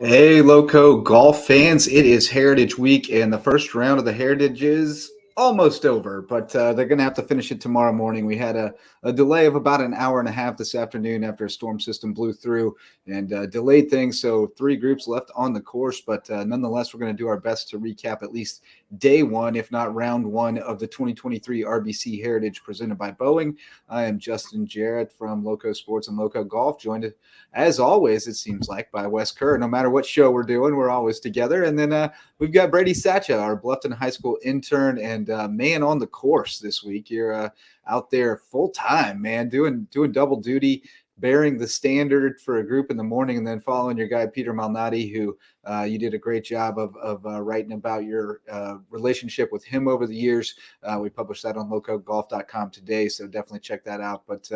Hey, Loco golf fans. It is Heritage Week, and the first round of the Heritage is almost over, but they're going to have to finish it tomorrow morning. We had a delay of about an hour and a half this afternoon after a storm system blew through and delayed things. So, three groups left on the course, but nonetheless, we're going to do our best to recap at least day one, if not round one, of the 2023 RBC Heritage presented by Boeing. I am Justin Jarrett from LowcoSports and LowcoGolf, joined as always, it seems like, by Wes Kerr. No matter what show we're doing, we're always together. And then we've got Brady Satcha, our Bluffton High School intern and man on the course this week. You're out there full time, man, doing double duty, bearing the standard for a group in the morning, and then following your guy Peter Malnati, who you did a great job of writing about your relationship with him over the years. We published that on LowcoGolf.com today, so definitely check that out. But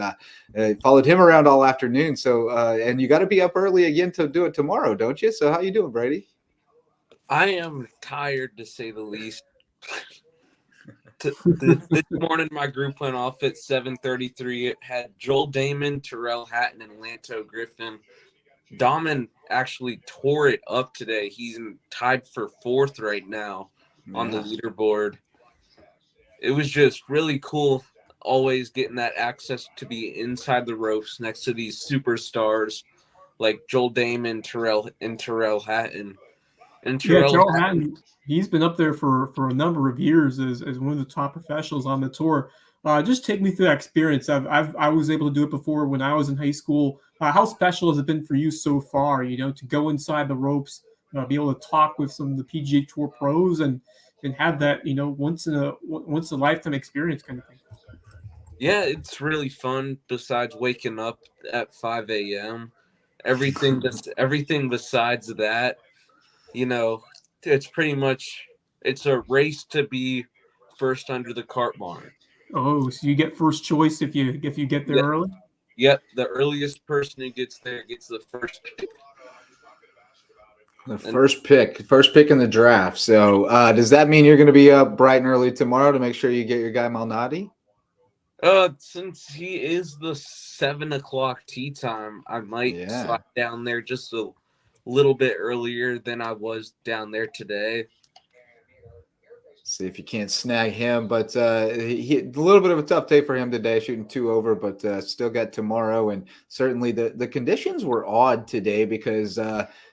followed him around all afternoon. So and you got to be up early again to do it tomorrow, don't you? So how you doing, Brady? I am tired, to say the least. This morning, my group went off at 7:33. It had Joel Damon, Terrell Hatton, and Lanto Griffin. Dahmen actually tore it up today. He's tied for fourth right now on the leaderboard. It was just really cool, always getting that access to be inside the ropes next to these superstars like Joel Damon, Terrell Hatton. And Yeah, Terrell Terrell Hatton, Hatton, he's been up there for a number of years as one of the top professionals on the tour. Just take me through that experience. I was able to do it before when I was in high school. How special has it been for you so far? You know, to go inside the ropes, be able to talk with some of the PGA Tour pros, and have that once in a lifetime experience kind of thing. yeah, it's really fun. Besides waking up at 5 a.m., everything besides that, you know, it's pretty much it's a race to be first under the cart barn. Oh, so you get first choice if you get there Yep, early. yep. The earliest person who gets there gets the first pick. The And first pick in the draft. So does that mean you're going to be up bright and early tomorrow to make sure you get your guy Malnati? since he is the 7 o'clock tee time, I might Yeah. slide down there just a little bit earlier than I was down there today. See if you can't snag him. But a little bit of a tough day for him today, shooting two over, but still got tomorrow. And certainly the conditions were odd today because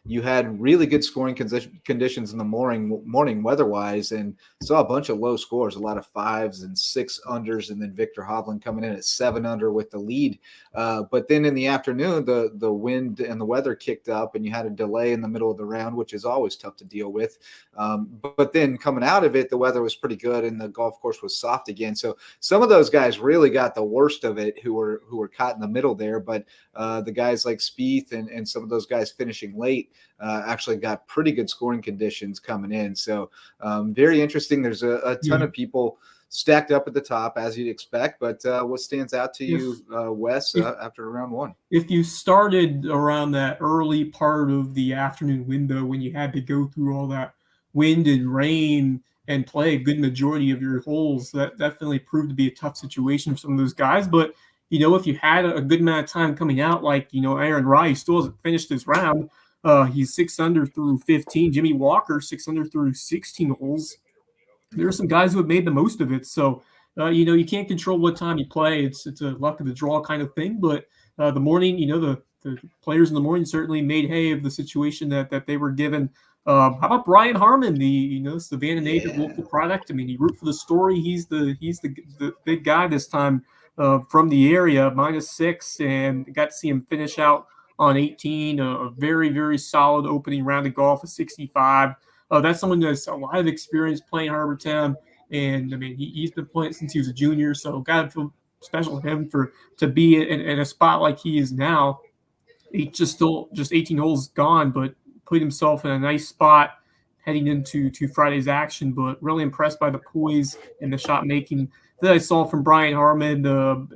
you had really good scoring conditions in the morning weather-wise, and saw a bunch of low scores, a lot of 5s and 6 unders, and then Victor Hovland coming in at 7 under with the lead. But then in the afternoon, the wind and the weather kicked up, and you had a delay in the middle of the round, which is always tough to deal with. But then coming out of it, the weather was pretty good, and the golf course was soft again. So some of those guys really got the worst of it, who were caught in the middle there. But the guys like Spieth and some of those guys finishing late actually got pretty good scoring conditions coming in. So very interesting. There's a ton of people stacked up at the top, as you'd expect. But what stands out to you, Wes, after round one? If you started around that early part of the afternoon window when you had to go through all that wind and rain and play a good majority of your holes, that definitely proved to be a tough situation for some of those guys. But if you had a good amount of time coming out, like Aaron Rai still hasn't finished his round. He's 6 under through 15. Jimmy Walker 6 under through 16 holes. There are some guys who have made the most of it. So you can't control what time you play. It's a luck of the draw kind of thing. But the morning, the players in the morning certainly made hay of the situation that they were given. How about Brian Harmon, the Savannah native local product? I mean, you root for the story. He's the big guy this time from the area, -6, and got to see him finish out on 18. A very, very solid opening round of golf, a 65. That's someone who has a lot of experience playing Harbor Town, and I mean he's been playing since he was a junior. So gotta feel special to him to be in a spot like he is now. He just 18 holes gone, but put himself in a nice spot heading into Friday's action. But really impressed by the poise and the shot making that I saw from Brian Harmon.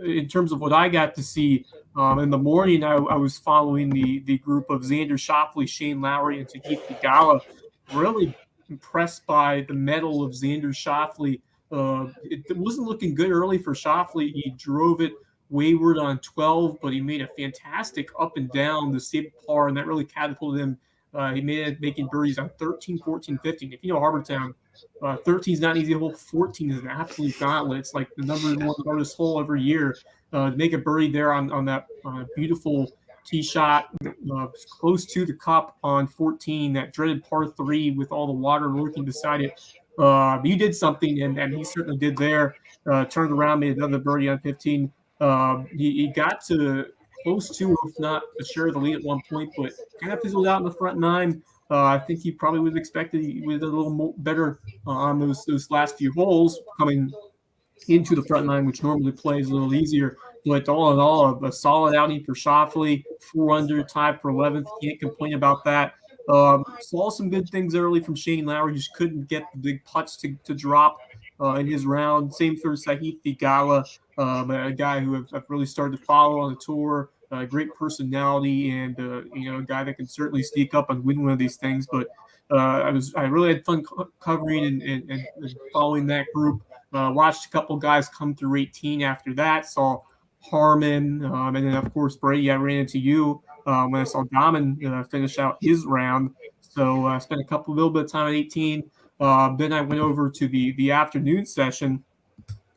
In terms of what I got to see in the morning, I was following the group of Xander Schauffele, Shane Lowry, and Sahith Theegala. Really impressed by the mettle of Xander Schauffele. It wasn't looking good early for Schauffele. He drove it wayward on 12, but he made a fantastic up and down the same par, and that really catapulted him He made it making birdies on 13, 14, 15. If you know Harbortown, 13 is not an easy hole. 14 is an absolute gauntlet. It's like the number one hardest hole every year. To make a birdie there on that beautiful tee shot close to the cup on 14, that dreaded par 3 with all the water lurking beside it. You did something, and he certainly did there. Turned around, made another birdie on 15. He got to close to, if not to share the lead at one point, but kind of fizzled out in the front 9. I think he probably would have expected he would have a little better on those last few holes coming into the front 9, which normally plays a little easier. But all in all, a solid outing for Schauffele, 4 under, tied for 11th. Can't complain about that. Saw some good things early from Shane Lowry. Just couldn't get the big putts to drop in his round. Same for Sahith Theegala, a guy who I've really started to follow on the tour. Great personality, and a guy that can certainly sneak up and win one of these things. But I really had fun covering and following that group. Watched a couple guys come through 18 after that. Saw Harmon, and then of course Brady. I ran into you when I saw Dahmen finish out his round. So I spent a little bit of time at 18. Then I went over to the afternoon session.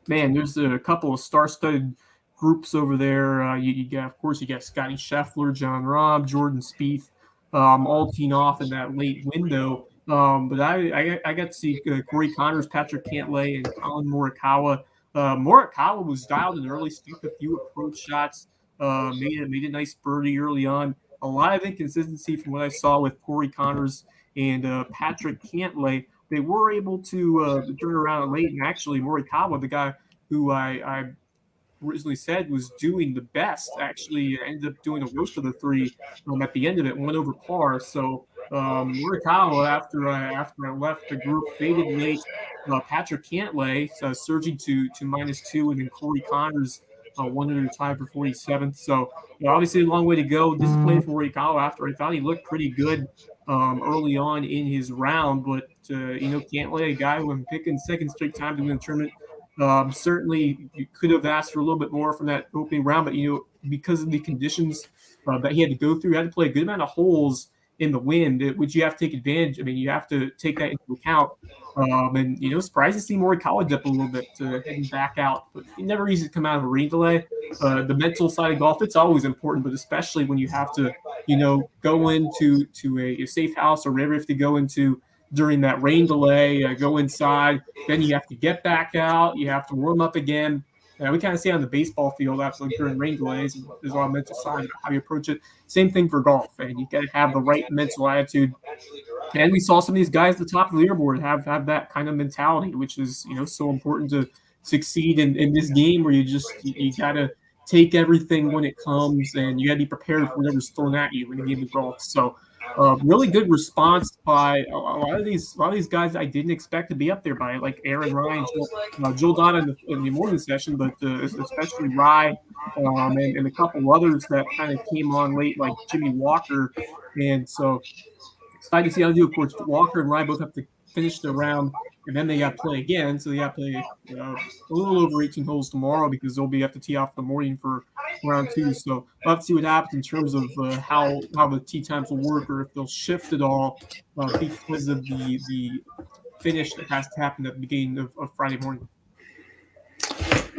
Man, there's a couple of star-studded groups over there. You got Scotty Scheffler, John Rahm, Jordan Spieth, all teeing off in that late window. But I got to see Corey Connors, Patrick Cantlay, and Colin Morikawa. Morikawa was dialed in early, Spieth a few approach shots, made a nice birdie early on. A lot of inconsistency from what I saw with Corey Connors and Patrick Cantlay. They were able to turn around late, and actually Morikawa, the guy who I originally said was doing the best, actually ended up doing the worst of the 3 at the end of it, 1 over par. So Morikawa, after I left the group, faded late. Patrick Cantlay surging to -2, and then Corey Connors 1 under tie for 47th. So obviously a long way to go. Disappointed for Morikawa after I thought he looked pretty good early on in his round, but Cantlay, a guy who I'm picking second straight time to win the tournament. Certainly, you could have asked for a little bit more from that opening round, but because of the conditions that he had to go through, he had to play a good amount of holes in the wind, which you have to take advantage. I mean, you have to take that into account. And surprised to see Morikawa dip a little bit heading back out, but it never easy to come out of a rain delay. The mental side of golf, it's always important, but especially when you have to, go into a safe house or wherever you have to go into during that rain delay, go inside, then you have to get back out, you have to warm up again. We kind of see on the baseball field after during rain delays, there's a lot of mental side of how you approach it. Same thing for golf, and you got to have the right mental attitude. And we saw some of these guys at the top of the leaderboard have that kind of mentality, which is so important to succeed in this game, where you got to take everything when it comes, and you got to be prepared for whatever's thrown at you in the game of golf. So really good response by a lot of these guys I didn't expect to be up there by, like Aaron Ryan, Joel Donna in the morning session, but especially Rye and a couple others that kind of came on late, like Jimmy Walker. And so excited to see how they do. Of course, Walker and Rye both have to finish the round, and then they got to play again. So they got to play a little over 18 holes tomorrow, because they'll have to tee off the morning for round 2. So we'll have to see what happens in terms of how the tee times will work, or if they'll shift at all because of the finish that has to happen at the beginning of Friday morning.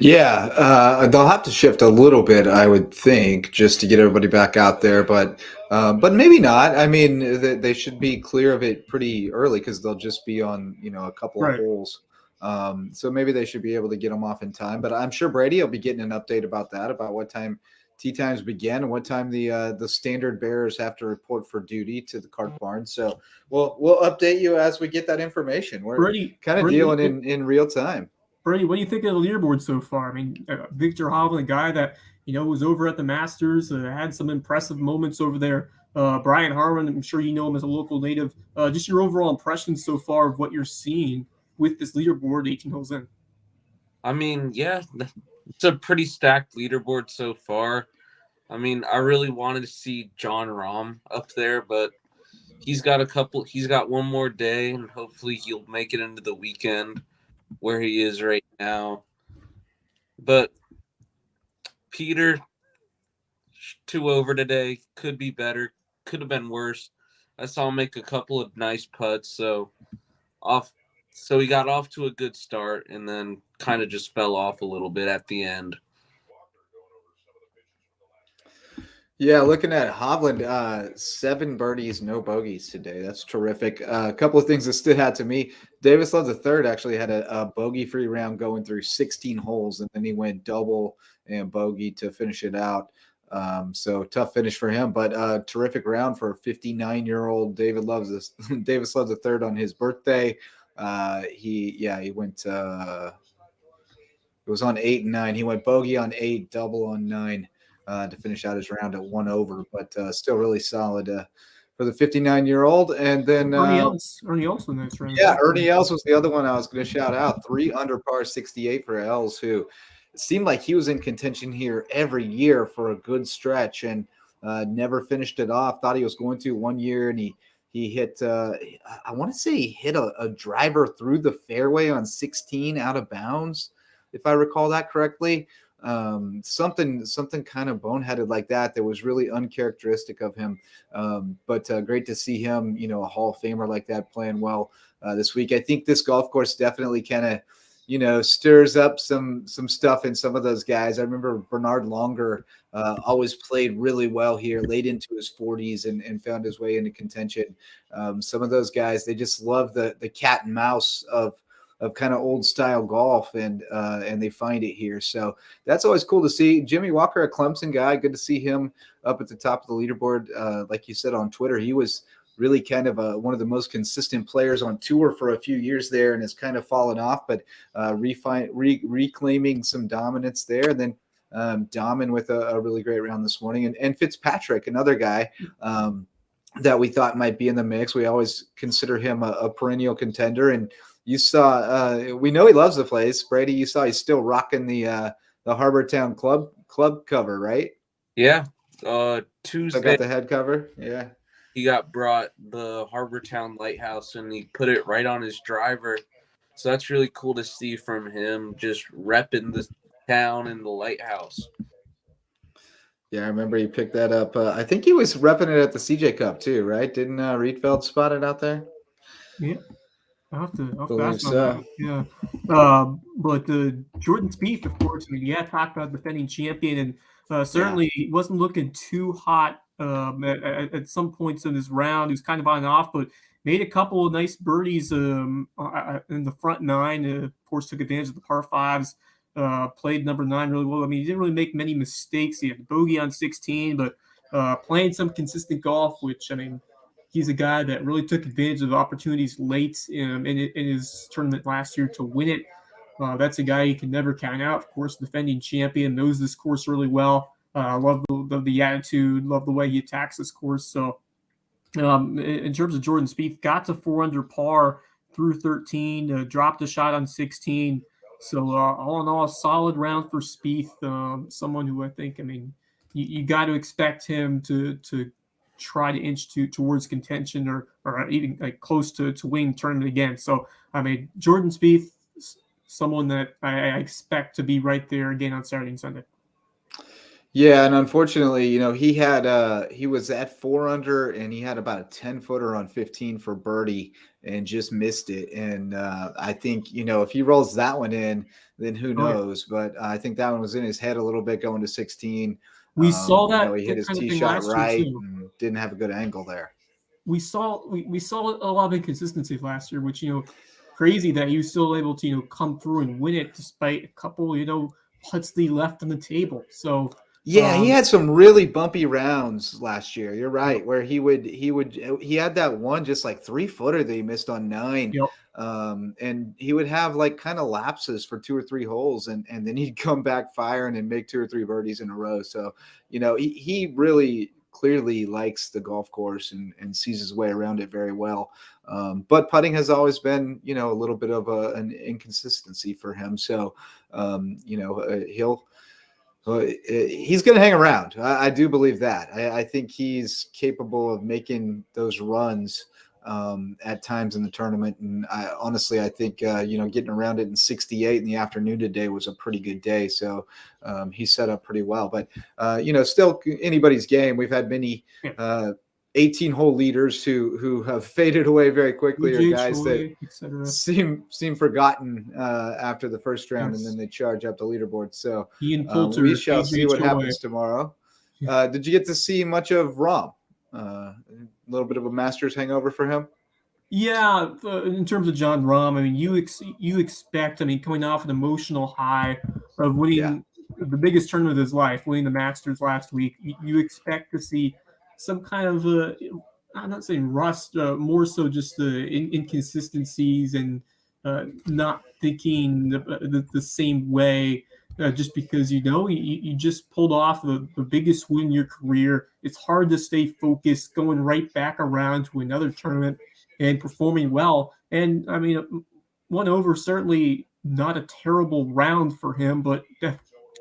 Yeah, they'll have to shift a little bit, I would think, just to get everybody back out there. But maybe not. I mean, they should be clear of it pretty early, because they'll just be on a couple of holes. So maybe they should be able to get them off in time. But I'm sure Brady will be getting an update about that, about what time tee times begin and what time the standard bearers have to report for duty to the cart barn. So we'll update you as we get that information. We're kind of dealing in real time. Brady, what do you think of the leaderboard so far? I mean, Victor Hovland, a guy that was over at the Masters, had some impressive moments over there. Brian Harman, I'm sure you know him as a local native. Just your overall impressions so far of what you're seeing with this leaderboard 18 holes in. I mean, yeah, it's a pretty stacked leaderboard so far. I mean, I really wanted to see John Rahm up there, but he's got one more day, and hopefully he'll make it into the weekend where he is right now. But Peter, 2 over today, could be better, could have been worse. I saw him make a couple of nice putts. So he got off to a good start and then kind of just fell off a little bit at the end. Yeah, looking at Hovland, 7 birdies, no bogeys today. That's terrific. A couple of things that stood out to me. Davis Love III actually had a bogey-free round going through 16 holes, and then he went double and bogey to finish it out. So tough finish for him, but terrific round for 59-year-old Davis Love III on his birthday. He went. It was on 8 and 9. He went bogey on 8, double on 9. To finish out his round at 1 over, but still really solid for the 59-year-old. And then Ernie Els with nice round. Yeah, Ernie Els was the other one I was going to shout out. 3 under par 68 for Els, who it seemed like he was in contention here every year for a good stretch and never finished it off. Thought he was going to one year, and he hit. I want to say he hit a driver through the fairway on 16 out of bounds, if I recall that correctly. Something kind of boneheaded like that was really uncharacteristic of him. But great to see him, a Hall of Famer like that playing well this week. I think this golf course definitely kind of, stirs up some stuff in some of those guys. I remember Bernard Longer always played really well here late into his 40s and found his way into contention. Some of those guys, they just love the cat and mouse of kind of old style golf, and they find it here. So that's always cool to see. Jimmy Walker, a Clemson guy, good to see him up at the top of the leaderboard. Like you said on Twitter, he was really kind of one of the most consistent players on tour for a few years there, and has kind of fallen off, but reclaiming some dominance there. And then Dahmen with a really great round this morning, and Fitzpatrick, another guy that we thought might be in the mix. We always consider him a perennial contender, and you saw, we know he loves the place. Brady, you saw he's still rocking the Harbortown club cover, right? Yeah. Tuesday. I got the head cover. Yeah. He got brought the Harbortown Lighthouse, and he put it right on his driver. So that's really cool to see from him, just repping the town and the lighthouse. Yeah, I remember he picked that up. I think he was repping it at the CJ Cup too, right? Didn't Riedfeld spot it out there? Yeah. I'll have to ask so. that. Yeah. But Jordan Spieth, of course, talk about defending champion, and certainly he wasn't looking too hot at some points in this round. He was kind of on and off, but made a couple of nice birdies in the front 9. Of course, took advantage of the par 5s. Played number 9 really well. He didn't really make many mistakes. He had bogey on 16, but playing some consistent golf, which, he's a guy that really took advantage of opportunities late in his tournament last year to win it. That's a guy you can never count out. Of course, defending champion, knows this course really well. Love the attitude, love the way he attacks this course. So in terms of Jordan Spieth, got to 4 under par through 13, dropped a shot on 16. So all in all, a solid round for Spieth. Someone who I think, you got to expect him to try to inch towards contention or even like close to winning the tournament again. So Jordan Spieth, someone that I expect to be right there again on Saturday and Sunday. Yeah, and unfortunately, he was at 4 under, and he had about a 10-footer on 15 for birdie and just missed it. And I think, if he rolls that one in, then who knows? But I think that one was in his head a little bit going to 16. We saw that he hit his tee shot right and didn't have a good angle there. We saw a lot of inconsistency last year, which crazy that he was still able to come through and win it despite a couple putts that he left on the table. So yeah, he had some really bumpy rounds last year. You're right, where he had that one just like 3-footer that he missed on 9. Yep. And he would have like kind of lapses for 2 or 3 holes, and then he'd come back firing and make 2 or 3 birdies in a row. So, he really clearly likes the golf course and sees his way around it very well. But putting has always been, a little bit of an inconsistency for him. So, he's going to hang around. I do believe that. I think he's capable of making those runs at times in the tournament. And I think, getting around it in 68 in the afternoon today was a pretty good day. So he set up pretty well. But, still anybody's game. We've had many 18-hole leaders who have faded away very quickly, or UJ guys Choi, that etc. seem forgotten after the first round, Yes. and then they charge up the leaderboard. So Ian Poulter, we shall see what Choi. happens tomorrow. Did you get to see much of Rahm? A little bit of a Masters hangover for him? Yeah, in terms of John Rahm, I mean, you expect, I mean, coming off an emotional high of winning the biggest tournament of his life, winning the Masters last week, you expect to see some kind of, I'm not saying rust, more so just the inconsistencies and not thinking the same way. Just because you just pulled off the biggest win in your career, it's hard to stay focused going right back around to another tournament and performing well. And I mean, 1 over, certainly not a terrible round for him, but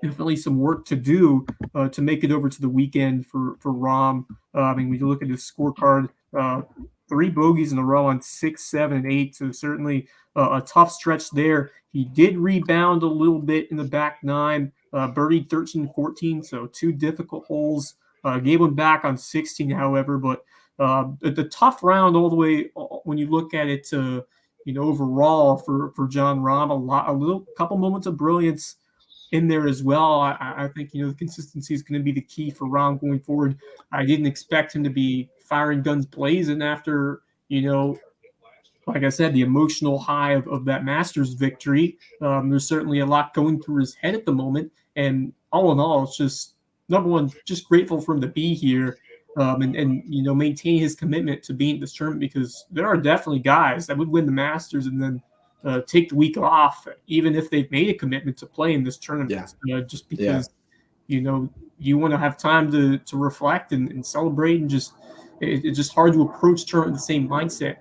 definitely some work to do to make it over to the weekend for Rahm. I mean, when you look at his scorecard, 3 bogeys in a row on 6, 7, and 8. So certainly a tough stretch there. He did rebound a little bit in the back 9, birdied 13, 14. So 2 difficult holes. Gave him back on 16, however, but the tough round all the way when you look at it, overall for John Rahm, couple moments of brilliance in there as well. I think the consistency is going to be the key for Rahm going forward. I didn't expect him to be firing guns blazing after like I said, the emotional high of that Masters victory. There's certainly a lot going through his head at the moment, and all in all, it's just number one, just grateful for him to be here. And maintain his commitment to being at this tournament, because there are definitely guys that would win the Masters and then take the week off, even if they've made a commitment to play in this tournament. Just because you want to have time to reflect and celebrate, and it's just hard to approach tournament with the same mindset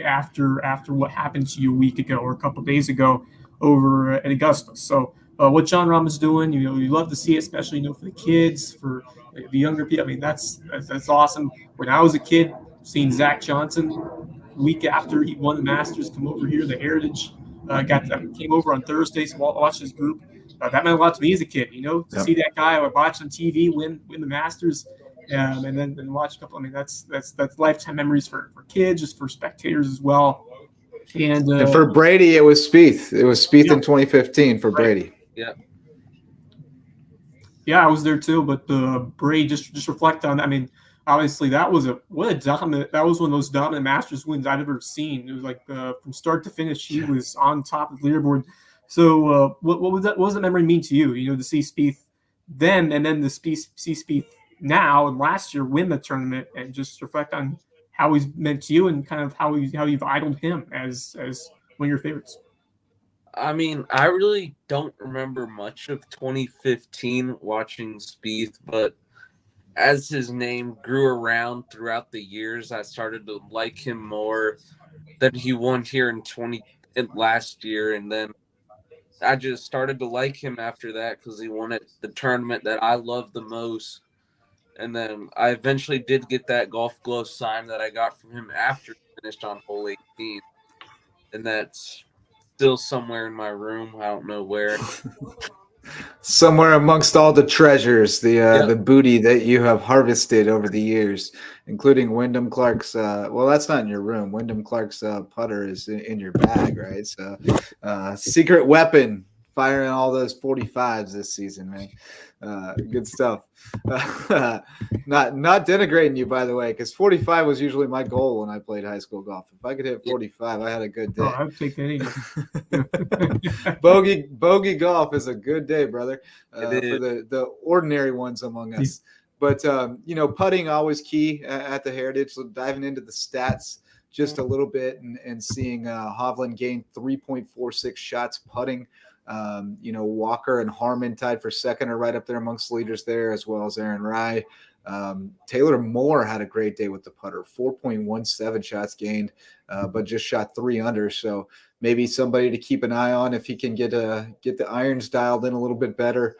after what happened to you a week ago or a couple of days ago over at Augusta. So what John Rahm is doing, you love to see it, especially for the kids, for the younger people. I mean, that's awesome. When I was a kid, seeing Zach Johnson week after he won the Masters come over here, the Heritage came over on Thursday, so watched his group. That meant a lot to me as a kid, to see that guy I would watch on TV win the Masters, and then watch a couple. I mean, that's lifetime memories for kids, just for spectators as well. And for Brady, it was Spieth. It was Spieth in 2015 for Brady. Yeah. Yeah, I was there too, but Brady, just reflect on that. I mean, obviously that was one of those dominant Masters wins I've ever seen. It was like from start to finish, he was on top of the leaderboard. So what was that memory mean to you? To see Spieth then, and then see Spieth now and last year win the tournament, and just reflect on how he's meant to you and kind of how you've idoled him as one of your favorites. I mean, I really don't remember much of 2015 watching Spieth, but as his name grew around throughout the years, I started to like him more. That he won here in last year, and then I just started to like him after that because he won at the tournament that I love the most. And then I eventually did get that golf glove sign that I got from him after he finished on hole 18, and that's still somewhere in my room. I don't know where. Somewhere amongst all the treasures, the booty that you have harvested over the years, including Wyndham Clark's. Well, that's not in your room. Wyndham Clark's putter is in your bag, right? So, secret weapon, firing all those 45s this season, man. Good stuff. Not denigrating you, by the way, because 45 was usually my goal when I played high school golf. If I could hit 45, I had a good day. I'd take any. Bogey golf is a good day, brother, for the ordinary ones among us. But putting always key at the Heritage. So diving into the stats just a little bit and seeing Hovland gain 3.46 shots putting. Walker and Harmon tied for second are right up there amongst leaders there, as well as Aaron Rai. Taylor Moore had a great day with the putter, 4.17 shots gained, but just shot 3 under. So maybe somebody to keep an eye on if he can get the irons dialed in a little bit better,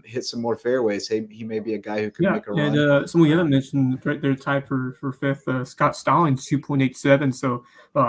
hit some more fairways. He may be a guy who could make a run. And someone we haven't mentioned right there tied for fifth, Scott Stallings, 2.87. So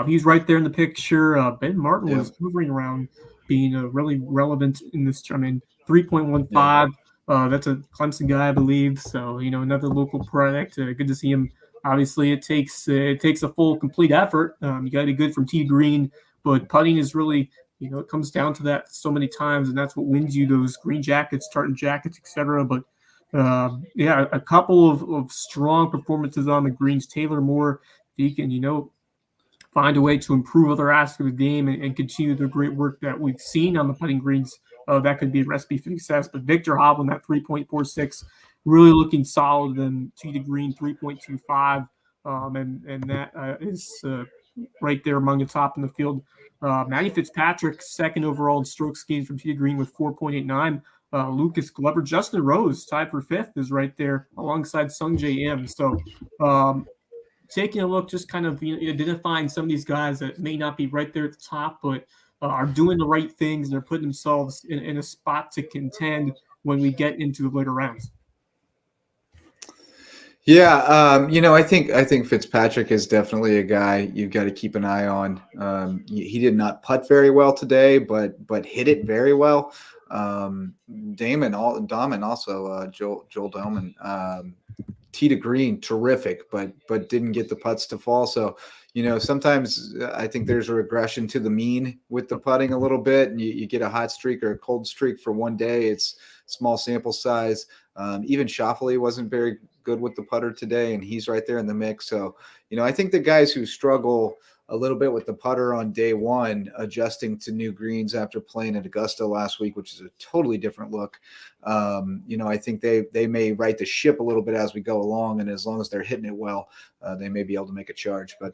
he's right there in the picture. Ben Martin was hovering around being really relevant in this tournament. 3.15. That's a Clemson guy, I believe. So, another local product. Good to see him. Obviously, it takes a full, complete effort. You got to be good from tee to green, but putting is really, it comes down to that so many times, and that's what wins you those green jackets, tartan jackets, etc. But yeah, a couple of strong performances on the greens. Taylor Moore, if he can, find a way to improve other aspects of the game and continue the great work that we've seen on the putting greens, that could be a recipe for success. But Victor Hovland at 3.46, really looking solid, and tee to green 3.25, and that is right there among the top in the field. Matty Fitzpatrick, second overall in strokes gained from tee to green with 4.89. Lucas Glover, Justin Rose, tied for fifth, is right there alongside Sung J M. So taking a look, just kind of identifying some of these guys that may not be right there at the top, but are doing the right things, and they're putting themselves in a spot to contend when we get into the later rounds. Yeah, I think Fitzpatrick is definitely a guy you've got to keep an eye on. He did not putt very well today, but hit it very well. Joel Doman, tee to green, terrific, but didn't get the putts to fall. So, sometimes I think there's a regression to the mean with the putting a little bit, and you get a hot streak or a cold streak for one day. It's small sample size. Even Schauffele wasn't very good with the putter today, and he's right there in the mix. So, I think the guys who struggle a little bit with the putter on day one, adjusting to new greens after playing at Augusta last week, which is a totally different look. I think they may right the ship a little bit as we go along, and as long as they're hitting it well, they may be able to make a charge. But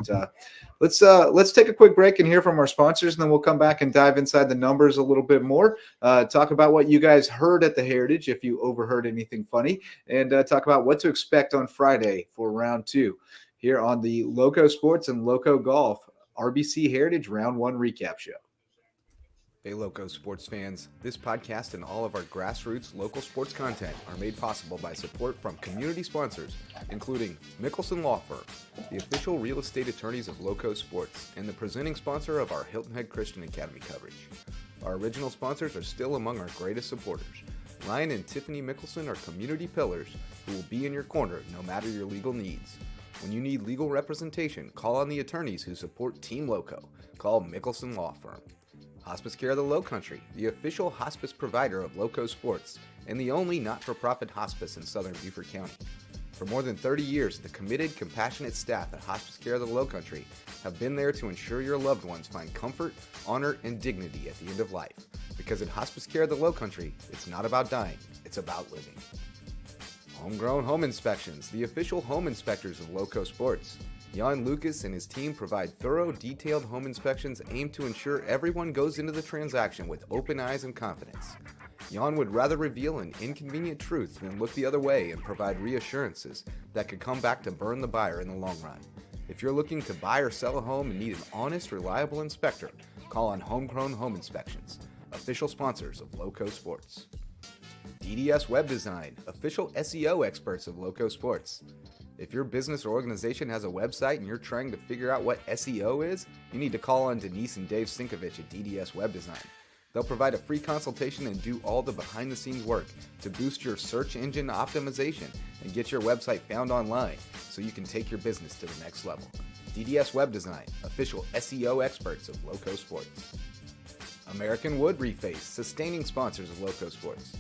let's take a quick break and hear from our sponsors, and then we'll come back and dive inside the numbers a little bit more, talk about what you guys heard at the Heritage, if you overheard anything funny, and talk about what to expect on Friday for round 2 here on the LowcoSports and LowcoGolf RBC Heritage Round 1 recap show. Hey, Lowco sports fans. This podcast and all of our grassroots local sports content are made possible by support from community sponsors, including Mickelson Law Firm, the official real estate attorneys of Lowco Sports, and the presenting sponsor of our Hilton Head Christian Academy coverage. Our original sponsors are still among our greatest supporters. Ryan and Tiffany Mickelson are community pillars who will be in your corner no matter your legal needs. When you need legal representation, call on the attorneys who support Team Lowco. Call Mickelson Law Firm. Hospice Care of the Lowcountry, the official hospice provider of Lowco Sports, and the only not-for-profit hospice in southern Beaufort County. For more than 30 years, the committed, compassionate staff at Hospice Care of the Lowcountry have been there to ensure your loved ones find comfort, honor, and dignity at the end of life. Because at Hospice Care of the Lowcountry, it's not about dying, it's about living. Homegrown Home Inspections, the official home inspectors of Lowco Sports. Jan Lucas and his team provide thorough, detailed home inspections aimed to ensure everyone goes into the transaction with open eyes and confidence. Jan would rather reveal an inconvenient truth than look the other way and provide reassurances that could come back to burn the buyer in the long run. If you're looking to buy or sell a home and need an honest, reliable inspector, call on Homegrown Home Inspections, official sponsors of Lowco Sports. DDS Web Design, official SEO experts of Lowco Sports. If your business or organization has a website and you're trying to figure out what SEO is, you need to call on Denise and Dave Sinkovich at DDS Web Design. They'll provide a free consultation and do all the behind-the-scenes work to boost your search engine optimization and get your website found online so you can take your business to the next level. DDS Web Design, official SEO experts of Lowco Sports. American Wood Reface, sustaining sponsors of Lowco Sports.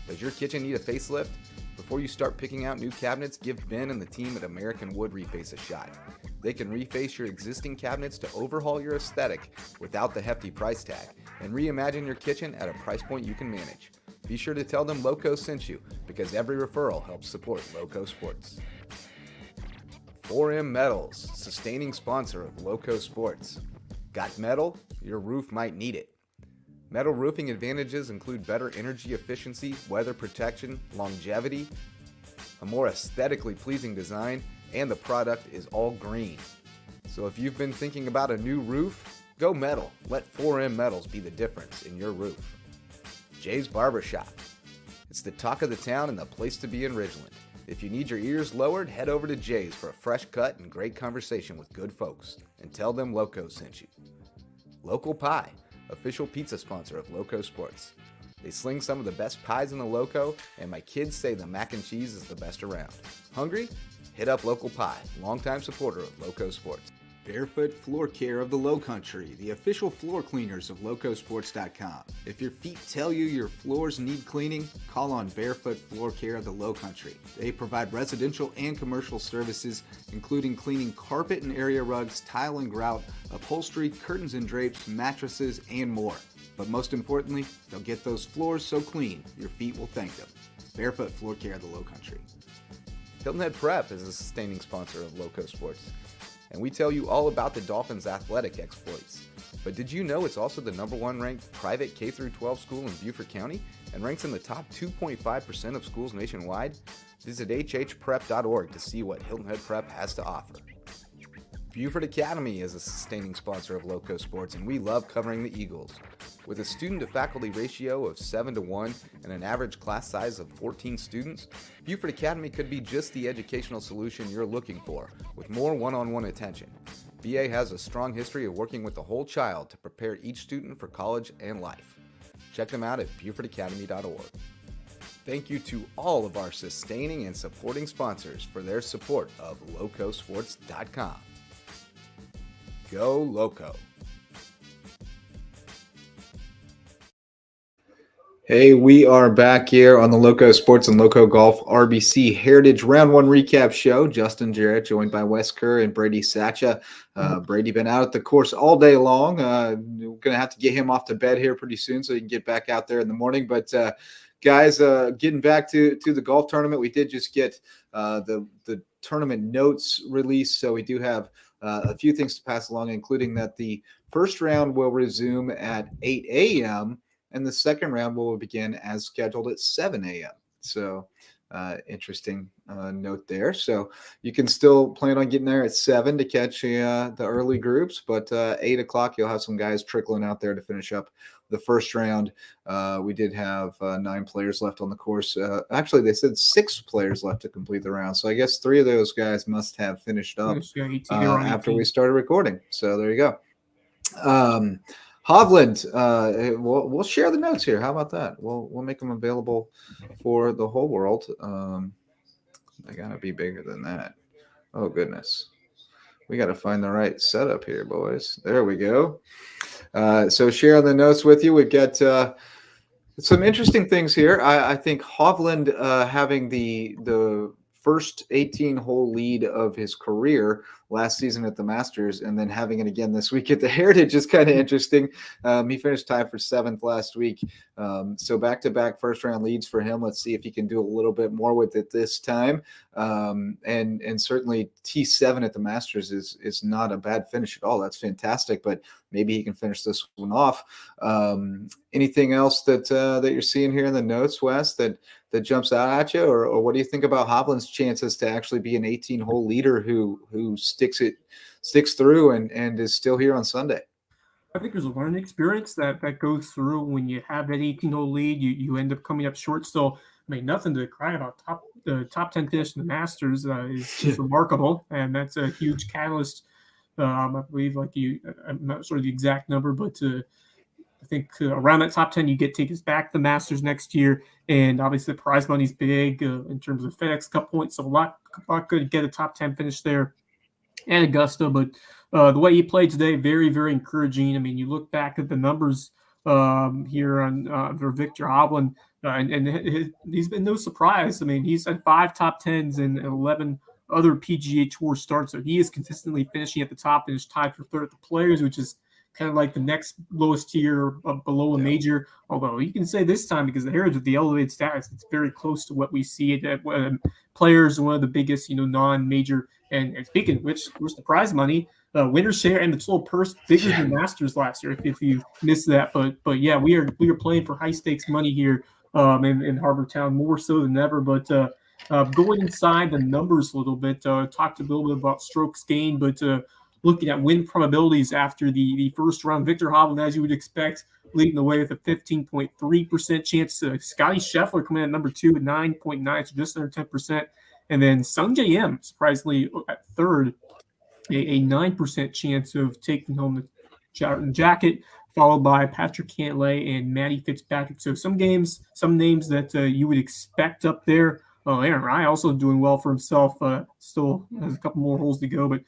Does your kitchen need a facelift? Before you start picking out new cabinets, give Ben and the team at American Wood Reface a shot. They can reface your existing cabinets to overhaul your aesthetic without the hefty price tag and reimagine your kitchen at a price point you can manage. Be sure to tell them Lowco sent you, because every referral helps support Lowco Sports. 4M Metals, sustaining sponsor of Lowco Sports. Got metal? Your roof might need it. Metal roofing advantages include better energy efficiency, weather protection, longevity, a more aesthetically pleasing design, and the product is all green. So if you've been thinking about a new roof, go metal. Let 4M Metals be the difference in your roof. Jay's Barbershop. It's the talk of the town and the place to be in Ridgeland. If you need your ears lowered, head over to Jay's for a fresh cut and great conversation with good folks, and tell them Lowco sent you. Local Pie, official pizza sponsor of Lowco Sports. They sling some of the best pies in the Lowco, and my kids say the mac and cheese is the best around. Hungry? Hit up Local Pie, longtime supporter of LowcoSports. Barefoot Floor Care of the Lowcountry, the official floor cleaners of LowcoSports.com. If your feet tell you your floors need cleaning, call on Barefoot Floor Care of the Lowcountry. They provide residential and commercial services, including cleaning carpet and area rugs, tile and grout, upholstery, curtains and drapes, mattresses, and more. But most importantly, they'll get those floors so clean, your feet will thank them. Barefoot Floor Care of the Lowcountry. Hilton Head Prep is a sustaining sponsor of LowcoSports, and we tell you all about the Dolphins' athletic exploits. But did you know it's also the #1 ranked private K-12 school in Beaufort County and ranks in the top 2.5% of schools nationwide? Visit hhprep.org to see what Hilton Head Prep has to offer. Beaufort Academy is a sustaining sponsor of LowcoSports, and we love covering the Eagles. With a student-to-faculty ratio of 7-1 and an average class size of 14 students, Beaufort Academy could be just the educational solution you're looking for, with more one-on-one attention. BA has a strong history of working with the whole child to prepare each student for college and life. Check them out at BeaufortAcademy.org. Thank you to all of our sustaining and supporting sponsors for their support of LowcoSports.com. Go Loco! Hey, we are back here on the Loco Sports and LowcoGolf RBC Heritage Round 1 Recap Show. Justin Jarrett joined by Wes Kerr and Brady Satcha. Brady been out at the course all day long. We're going to have to get him off to bed here pretty soon so he can get back out there in the morning. But guys, getting back to the golf tournament, we did just get the tournament notes released. So we do have a few things to pass along, including that the first round will resume at 8 a.m., and the second round will begin as scheduled at 7 a.m. So interesting note there. So you can still plan on getting there at 7 to catch the early groups, but 8 o'clock you'll have some guys trickling out there to finish up the first round. We did have 9 players left on the course. Actually, they said 6 players left to complete the round. So I guess 3 of those guys must have finished up after we started recording. So there you go. Hovland, we'll share the notes here. How about that? We'll make them available for the whole world. They gotta be bigger than that. Oh goodness, we got to find the right setup here, boys. There we go. So share the notes with you. We've got some interesting things here. I think Hovland having the first 18-hole lead of his career last season at the Masters, and then having it again this week at the Heritage is kind of interesting. He finished tied for 7th last week. So back-to-back first-round leads for him. Let's see if he can do a little bit more with it this time. And certainly T7 at the Masters is not a bad finish at all. That's fantastic, but maybe he can finish this one off. Anything else that you're seeing here in the notes, Wes, that jumps out at you, or what do you think about Hovland's chances to actually be an 18-hole leader who sticks through and is still here on Sunday? I think there's a learning experience that goes through when you have that 18-hole lead. You end up coming up short. So, I mean, nothing to cry about. The top 10 finish in the Masters is remarkable, and that's a huge catalyst. I believe, I'm not sure the exact number, but I think around that top 10, you get tickets back to the Masters next year. And obviously the prize money's big in terms of FedEx Cup points. So a lot could get a top 10 finish there and Augusta. But the way he played today, very, very encouraging. I mean, you look back at the numbers here on for Victor Hovland, and he's been no surprise. I mean, he's had 5 top 10s and 11 other PGA Tour starts. So he is consistently finishing at the top and is tied for 3rd at the Players, which is kind of like the next lowest tier below a major. Although you can say this time, because the Heritage with the elevated status, it's very close to what we see at Players, one of the biggest, non-major. And speaking of which, where's the prize money? Winner's share and the total purse bigger than Masters last year. If you missed that, but yeah, we are playing for high stakes money here in Harbor Town, more so than ever. But going inside the numbers a little bit, talked a little bit about strokes gained, but looking at win probabilities after the first round, Victor Hovland, as you would expect, leading the way with a 15.3% chance. Scotty Scheffler coming in at number 2 with 9.9, so just under 10%. And then Sungjae Im, surprisingly, at 3rd, a 9% chance of taking home the jacket. followed by Patrick Cantlay and Matty Fitzpatrick. So some names that you would expect up there. Aaron Rai also doing well for himself. Still has a couple more holes to go, but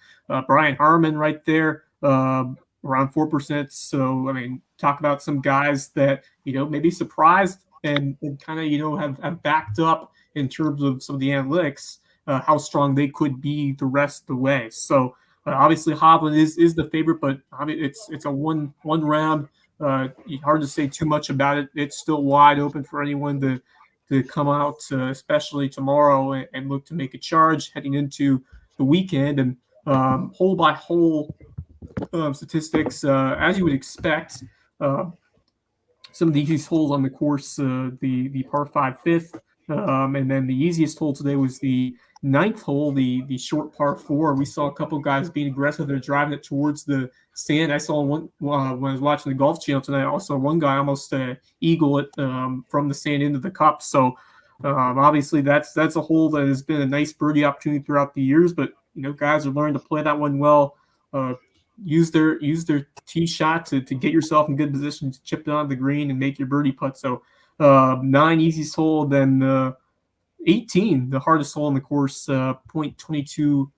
Brian Harmon right there, around 4%. So, I mean, talk about some guys that, maybe surprised and kind of, have backed up in terms of some of the analytics, how strong they could be the rest of the way. So, obviously, Hovland is the favorite, but I mean, it's a one round. Hard to say too much about it. It's still wide open for anyone to come out, especially tomorrow, and look to make a charge heading into the weekend. And hole by hole statistics, as you would expect, some of the easiest holes on the course, the par 5 fifth, and then the easiest hole today was the 9th hole, the short par 4. We saw a couple guys being aggressive. They're driving it towards the sand. I saw one when I was watching the Golf Channel tonight. I also saw one guy almost eagle it from the sand into the cup. So obviously that's a hole that has been a nice birdie opportunity throughout the years. But guys are learning to play that one well. Use their tee shot to get yourself in good position to chip it on the green and make your birdie putt. So 9 easiest hole, then 18, the hardest hole on the course, 0.22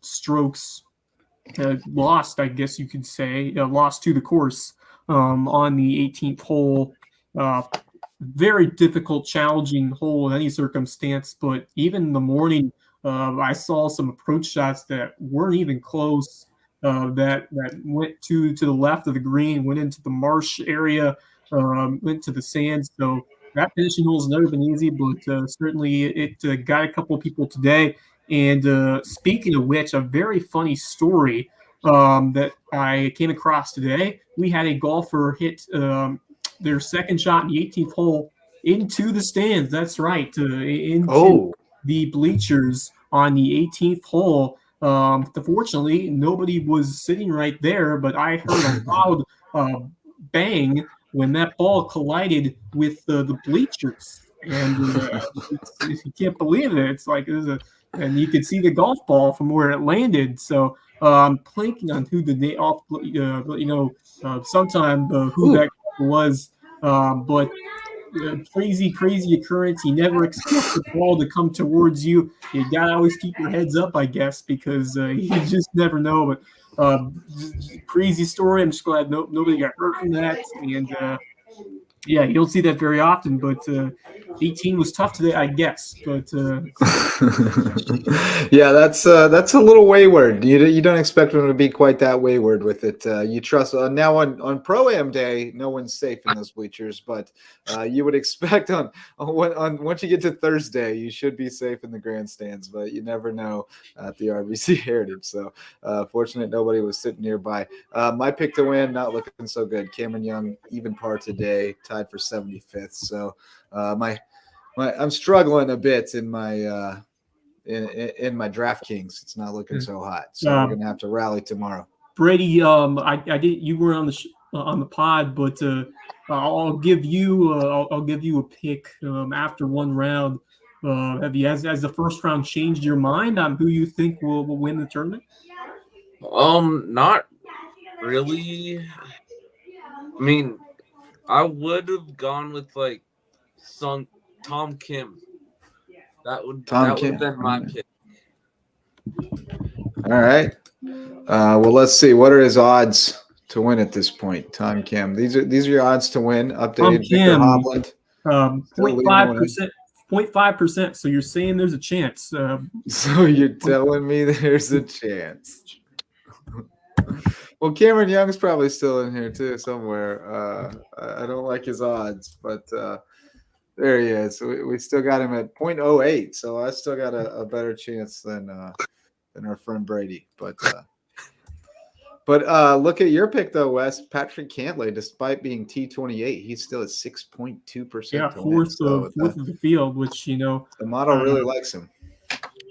strokes lost, I guess you could say, lost to the course on the 18th hole. Very difficult, challenging hole in any circumstance, but even in the morning, I saw some approach shots that weren't even close, that went to the left of the green, went into the marsh area, went to the sand. So that finishing hole has never been easy, but certainly it got a couple of people today. And speaking of which, a very funny story that I came across today. We had a golfer hit their second shot in the 18th hole into the stands. That's right, into the bleachers on the 18th hole. Fortunately, nobody was sitting right there, but I heard a loud bang when that ball collided with the bleachers, and you can't believe it. It's like and you could see the golf ball from where it landed. So I'm planking on who the name off, sometime who that was, but. Crazy occurrence. You never expect the ball to come towards you. You gotta always keep your heads up, I guess, because you just never know. But crazy story. I'm just glad nobody got hurt from that. And yeah, you don't see that very often. But 18 was tough today, I guess. But yeah, that's a little wayward. You don't expect them to be quite that wayward with it. You trust now on Pro-Am Day, no one's safe in those bleachers, but you would expect on once you get to Thursday, you should be safe in the grandstands. But you never know at the RBC Heritage. So fortunate nobody was sitting nearby. My pick to win, not looking so good. Cameron Young, even par today, tied for 75th. So I'm struggling a bit in my in my DraftKings. It's not looking so hot, so we're gonna have to rally tomorrow. Brady, I did. You were on the pod, but I'll give you a pick after one round. Have you, has the first round changed your mind on who you think will win the tournament? Not really. I mean, I would have gone with Tom Kim. That would have been my pick. All right. Well, let's see. What are his odds to win at this point? Tom Kim. These are your odds to win. Updated. Victor Hovland. 0.5%. So you're saying there's a chance. So you're telling me there's a chance. Well, Cameron Young's probably still in here too somewhere. I don't like his odds, but there he is. We still got him at 0.08, so I still got a better chance than our friend Brady. But look at your pick though, Wes. Patrick Cantlay, despite being T28, he's still at 6.2%. Yeah, fourth of the field, which the model really likes him.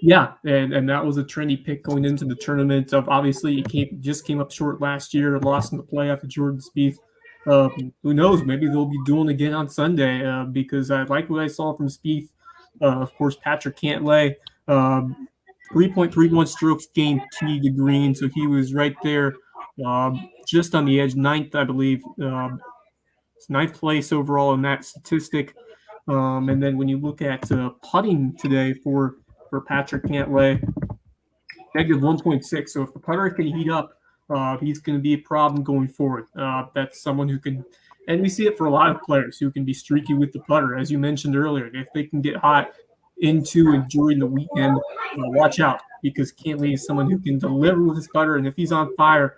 Yeah, and that was a trendy pick going into the tournament. Obviously, he just came up short last year, lost in the playoff to Jordan Spieth. Who knows? Maybe they'll be doing it again on Sunday because I like what I saw from Spieth. Of course, Patrick Cantlay, 3.31 strokes gained tee to green, so he was right there just on the edge, ninth, I believe. It's ninth place overall in that statistic. And then when you look at putting today for Patrick Cantlay, negative 1.6. So if the putter can heat up, he's going to be a problem going forward. That's someone who can, and we see it for a lot of players who can be streaky with the putter, as you mentioned earlier. If they can get hot into and during the weekend, watch out, because Cantlay is someone who can deliver with his putter, and if he's on fire,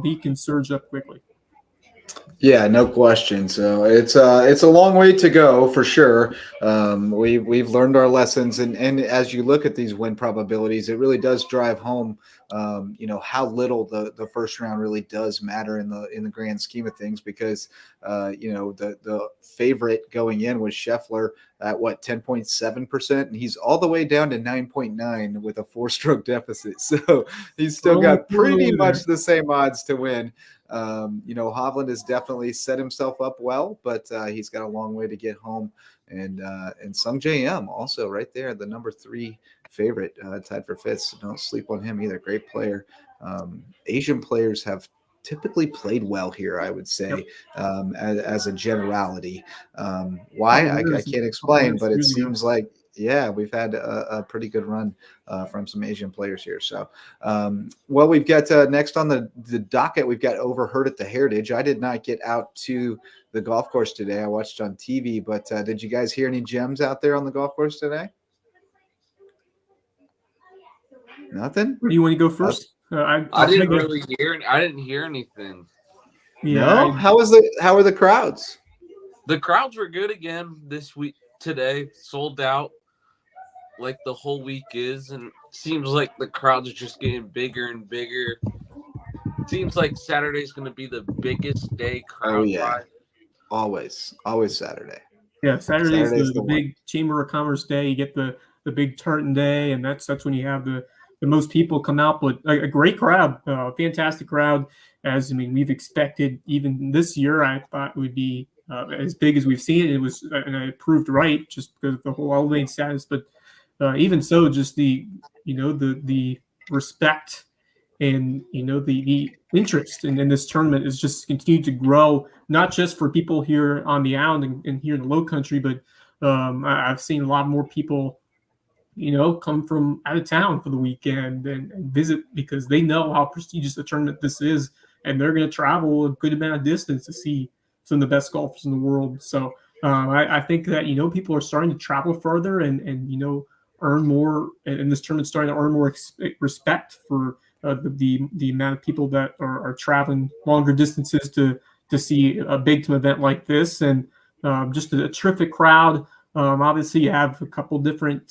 he can surge up quickly. Yeah, no question. So it's a long way to go for sure. We've learned our lessons, and as you look at these win probabilities, it really does drive home, how little the first round really does matter in the grand scheme of things. Because the favorite going in was Scheffler at 10.7%, and he's all the way down to 9.9 with a 4-stroke deficit. So he's still got pretty much the same odds to win. Hovland has definitely set himself up well, but he's got a long way to get home. And Sung J.M. also right there, the number 3 favorite, tied for 5th. So don't sleep on him either. Great player. Asian players have typically played well here, I would say, as a generality. Why? I can't explain, but it seems like, we've had a pretty good run from some Asian players here. So, we've got next on the docket, we've got Overheard at the Heritage. I did not get out to the golf course today. I watched on TV, but did you guys hear any gems out there on the golf course today? Nothing? Where do you want to go first? I didn't really hear. I didn't hear anything. Yeah. No? How are the crowds? The crowds were good again this week. Today sold out like the whole week is, and it seems like the crowds are just getting bigger and bigger. Seems like Saturday's going to be the biggest day crowd-wise. Always Saturday. Yeah, Saturday's the big Chamber of Commerce day. You get the big tartan day, and that's when you have the most people come out. But a great crowd, fantastic crowd. We've expected even this year. I thought it would be as big as we've seen it. It was, and I proved right just because of the whole all-lane status. But even so, just the respect and the interest in this tournament is just continued to grow, not just for people here on the island and here in the Low Country, but I've seen a lot more people come from out of town for the weekend and visit, because they know how prestigious the tournament this is, and they're going to travel a good amount of distance to see some of the best golfers in the world. So I think that people are starting to travel further and earn more, and this tournament's starting to earn more respect for the amount of people that are traveling longer distances to see a big time event like this. And just a terrific crowd. Obviously, you have a couple different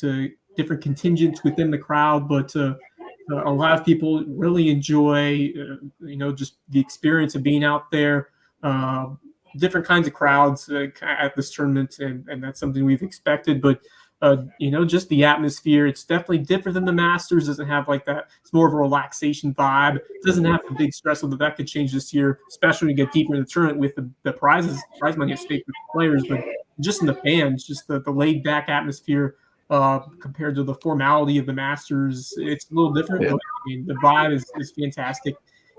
contingents within the crowd, but a lot of people really enjoy just the experience of being out there. Different kinds of crowds at this tournament, and that's something we've expected. But just the atmosphere, it's definitely different than the Masters. Doesn't have like that. It's more of a relaxation vibe. It doesn't have the big stress of that could change this year, especially when you get deeper in the tournament with the prize money at stake with the players. But just in the fans, just the laid back atmosphere compared to the formality of the Masters, it's a little different. Yeah. But, the vibe is fantastic,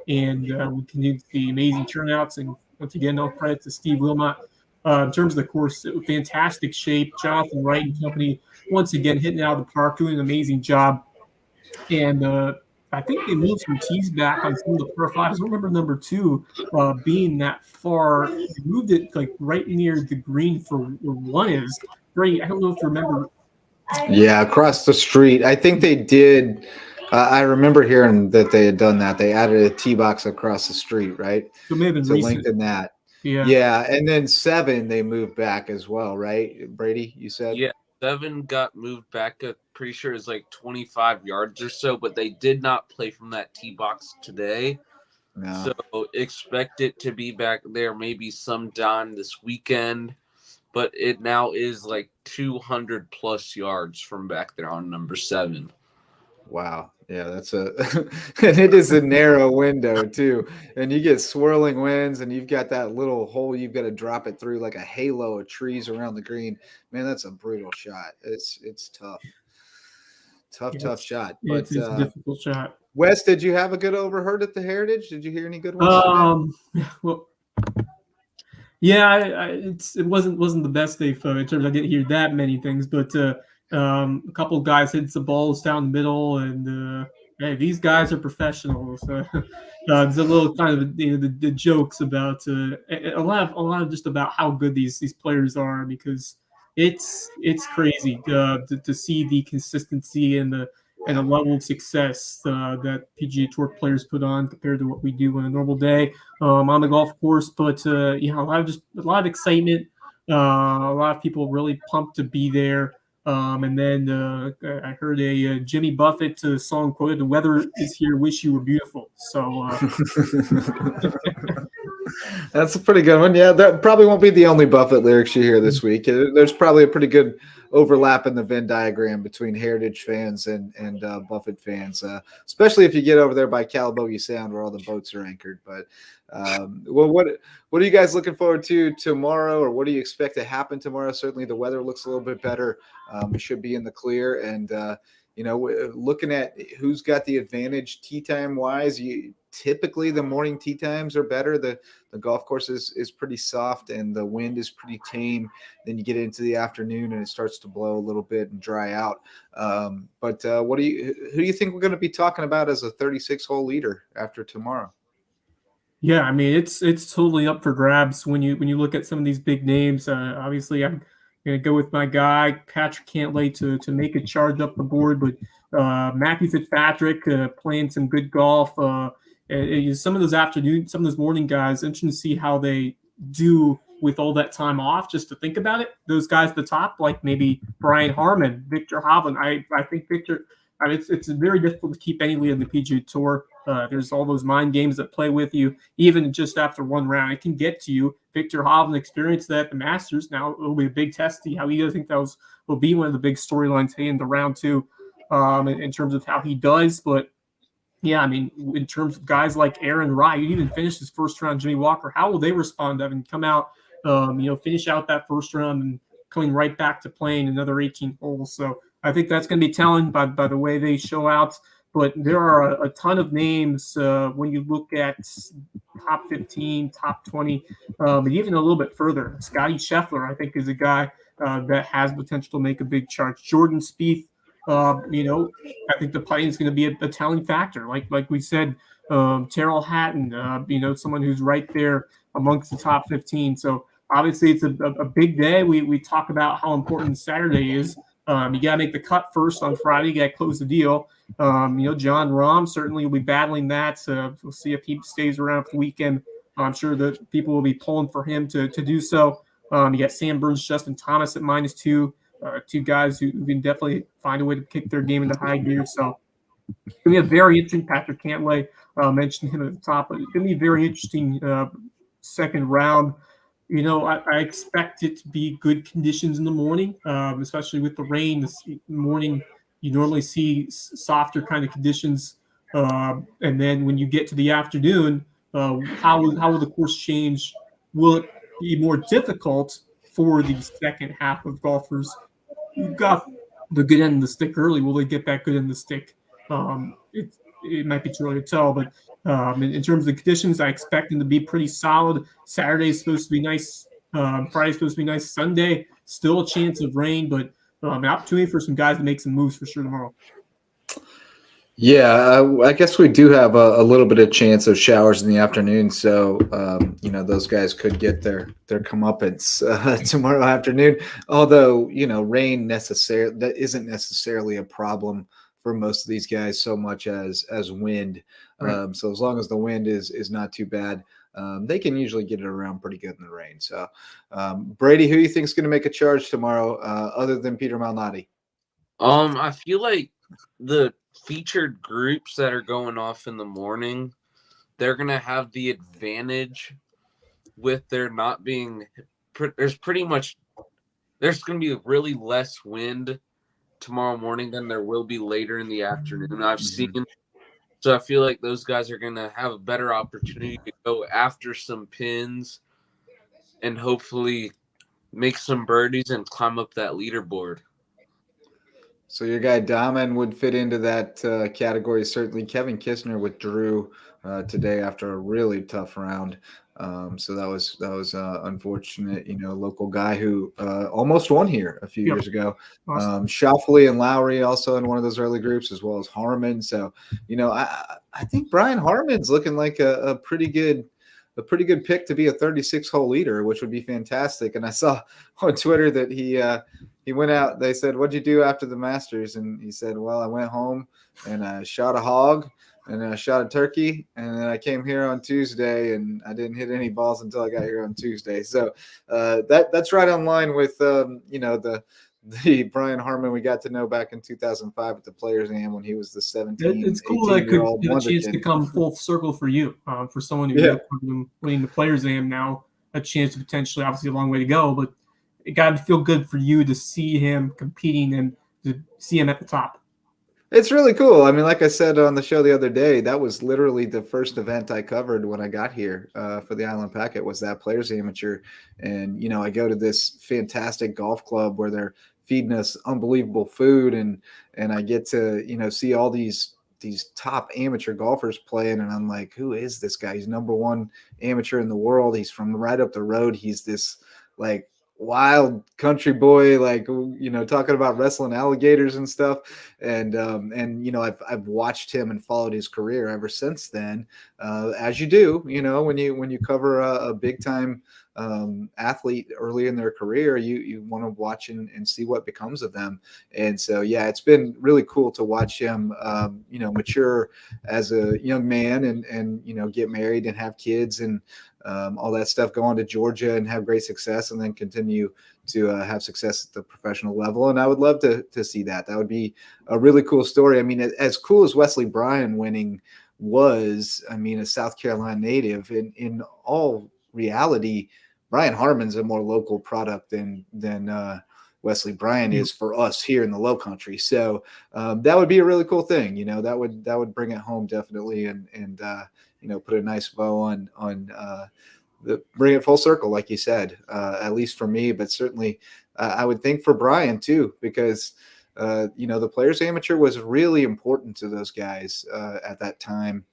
and we continue to see amazing turnouts. And once again, all credit to Steve Wilmot. In terms of the course, fantastic shape. Jonathan Wright and company, once again, hitting it out of the park, doing an amazing job. And I think they moved some tees back on some of the par 5s. I don't remember number 2 being that far. They moved it like right near the green for where 1 is. Brady, I don't know if you remember. Yeah, across the street. I think they did. I remember hearing that they had done that. They added a tee box across the street, right? So it may have been recent. Lengthen that. Yeah, and then 7 they moved back as well, right? Brady, you said? Yeah, 7 got moved back. Pretty sure it's like 25 yards or so, but they did not play from that tee box today. No. So expect it to be back there maybe sometime this weekend. But it now is like 200 plus yards from back there on number 7. Wow. Yeah, that's and it is a narrow window too. And you get swirling winds, and you've got that little hole you've got to drop it through like a halo of trees around the green. Man, that's a brutal shot. It's tough. Tough shot. But it's a difficult shot. Wes, did you have a good overheard at the Heritage? Did you hear any good ones today? Well, yeah, it wasn't the best day in terms. I didn't hear that many things, but a couple of guys hit some balls down the middle, and hey, these guys are professionals. There's a little kind of the jokes about a lot of just about how good these players are, because it's crazy to see the consistency and the level of success that PGA Tour players put on compared to what we do on a normal day on the golf course. But a lot of excitement, a lot of people really pumped to be there. And then I heard a Jimmy Buffett song quoted, "The weather is here, wish you were beautiful." So that's a pretty good one. Yeah, that probably won't be the only Buffett lyrics you hear this week. There's probably a pretty good overlap in the Venn diagram between Heritage fans and Buffett fans, especially if you get over there by Calabogie Sound where all the boats are anchored. But well, what are you guys looking forward to tomorrow, or what do you expect to happen tomorrow? Certainly the weather looks a little bit better. We should be in the clear, and looking at who's got the advantage tee time wise, typically the morning tee times are better. The golf course is pretty soft and the wind is pretty tame. Then you get into the afternoon and it starts to blow a little bit and dry out. But who do you think we're going to be talking about as a 36-hole leader after tomorrow? Yeah, I mean it's totally up for grabs when you look at some of these big names. Obviously, I'm going to go with my guy Patrick Cantlay to make a charge up the board, but Matthew Fitzpatrick playing some good golf. Some of those morning guys, interesting to see how they do with all that time off. Just to think about it, those guys at the top, like maybe Brian Harmon, Victor Hovland. I think Victor. I mean, it's very difficult to keep any lead on the PGA Tour. There's all those mind games that play with you, even just after one round. It can get to you. Victor Hovland experienced that at the Masters. Now it will be a big test to see how he does. I think will be one of the big storylines heading into round two in terms of how he does. But yeah, I mean, in terms of guys like Aaron Rai, who even finished his first round, Jimmy Walker, how will they respond to having come out, finish out that first round and coming right back to playing another 18 holes? So I think that's going to be telling by the way they show out. But there are a ton of names when you look at top 15, top 20, but even a little bit further. Scotty Scheffler, I think, is a guy that has potential to make a big charge. Jordan Spieth, I think the putting is going to be a telling factor. Like we said, Terrell Hatton, someone who's right there amongst the top 15. So obviously it's a big day. We talk about how important Saturday is. You got to make the cut first on Friday. You got to close the deal. John Rahm certainly will be battling that. We'll see if he stays around for the weekend. I'm sure that people will be pulling for him to do so. You got Sam Burns, Justin Thomas at -2, two guys who can definitely find a way to kick their game into high gear. So it's going to be a very interesting. Patrick Cantlay mentioned him at the top, but it's going to be a very interesting second round. I expect it to be good conditions in the morning, especially with the rain. This morning, you normally see softer kind of conditions. And then when you get to the afternoon, how will the course change? Will it be more difficult for the second half of golfers who got the good end of the stick early? Will they get that good end of the stick? It might be too early to tell, but in terms of the conditions, I expect them to be pretty solid. Saturday is supposed to be nice. Friday's supposed to be nice. Sunday, still a chance of rain, but an opportunity for some guys to make some moves for sure tomorrow. Yeah, I guess we do have a little bit of chance of showers in the afternoon. So, those guys could get their comeuppance tomorrow afternoon. Although, rain that isn't necessarily a problem for most of these guys so much as wind. Right. So as long as the wind is not too bad, they can usually get it around pretty good in the rain. So, Brady, who do you think is going to make a charge tomorrow other than Peter Malnati? I feel like the featured groups that are going off in the morning, they're going to have the advantage with there not being – there's going to be really less wind tomorrow morning than there will be later in the afternoon. I've seen. So I feel like those guys are going to have a better opportunity to go after some pins and hopefully make some birdies and climb up that leaderboard. So your guy Dahmen would fit into that category. Certainly, Kevin Kistner withdrew today after a really tough round. So that was unfortunate. Local guy who almost won here a few Yep. years ago. Awesome. Schauffele and Lowry also in one of those early groups, as well as Harmon. So I think Brian Harmon's looking like a pretty good pick to be a 36-hole leader, which would be fantastic. And I saw on Twitter that he went out. They said, "What'd you do after the Masters?" And he said, "Well, I went home and I shot a hog and then I shot a turkey. And then I came here on Tuesday and I didn't hit any balls until I got here on Tuesday." So that's right on line with, the Brian Harmon we got to know back in 2005 at the Players Am when he was the 17, It's cool that could 18-year-old get a wonder chance kid. to come full circle for you, for someone who winning the Players Am now, a chance to potentially, obviously a long way to go, but it got to feel good for you to see him competing and to see him at the top. It's really cool. I mean, like I said on the show the other day, that was literally the first event I covered when I got here for the Island Packet was that Players Amateur. And, I go to this fantastic golf club where they're feeding us unbelievable food and I get to, see all these top amateur golfers playing. And I'm like, who is this guy? He's number one amateur in the world. He's from right up the road. He's this like wild country boy, like, talking about wrestling alligators and stuff. And I've watched him and followed his career ever since then, as you do, when you cover a big time athlete early in their career, you want to watch and see what becomes of them. And so, yeah, it's been really cool to watch him, mature as a young man and get married and have kids and all that stuff, go on to Georgia and have great success and then continue to have success at the professional level. And I would love to see that. That would be a really cool story. I mean, as cool as Wesley Bryan winning was, I mean, a South Carolina native, in all reality, Brian Harmon's a more local product than Wesley Bryan is for us here in the Low Country. So that would be a really cool thing. That would bring it home definitely, and put a nice bow on bring it full circle, like you said, at least for me, but certainly I would think for Brian too, because the Players Amateur was really important to those guys at that time.